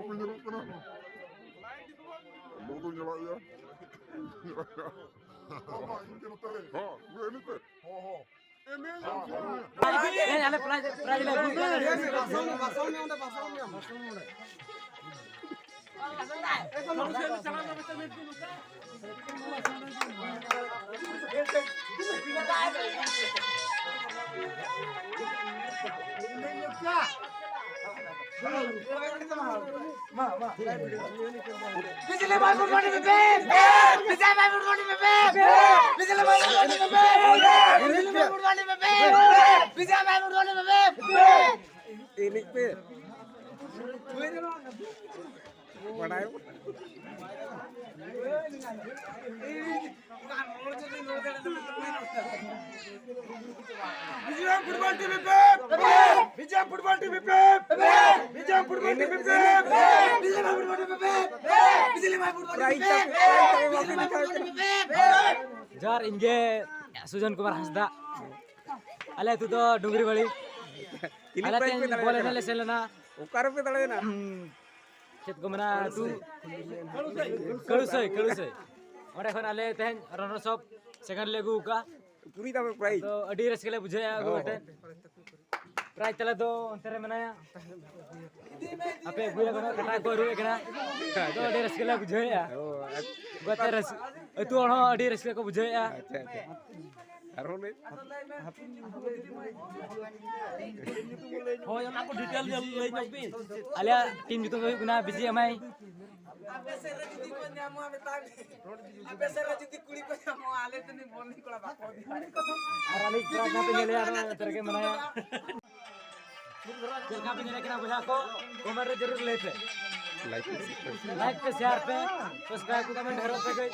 menyerok kena. Lu tuh nyala ya. Apa ini kena tere? Oh, gue ini teh. Oh. Ini ada pelajar lagu. Basongnya udah. Ini pe. Padayo. Vijayam Football TV pe. Vijayam Football TV pe. Vijayam Football TV pe. Vijayam Football TV pe. Vijayam Football TV pe. Jar इनके सुजन कुमार हंसदा अले तू तो डुंगरी वाली अले तेन बोले ने lesson ना Ukar pe tala na. खेत को मना तू कलुसय ओडे खन अले तेन रन सब सेकंड लेगु का Puri ta prize. तो अडी रसकले बुझाया गो बटे प्राइज तले तो अंतरे मनाया आपे गुया को कटा को रुए कना तो अडी रसकले बुझाया Oh, गते रस तू ओनो अडी रसकले को बुझाया acha acha. Aron ne. हो yang aku detail yang lain nyopin alia tim jutung ko guna bisi amai Abe sera judi ko nyamu abe tabi. Abe sera judi kuli ko nyamu ale tuni bonni kola bako. arali kira na pingele ara terke manaya जल का पीने लेकिन बुझा को comment जरूर लेते like पे share पे सब्सक्राइब को कमेंट करो पे गई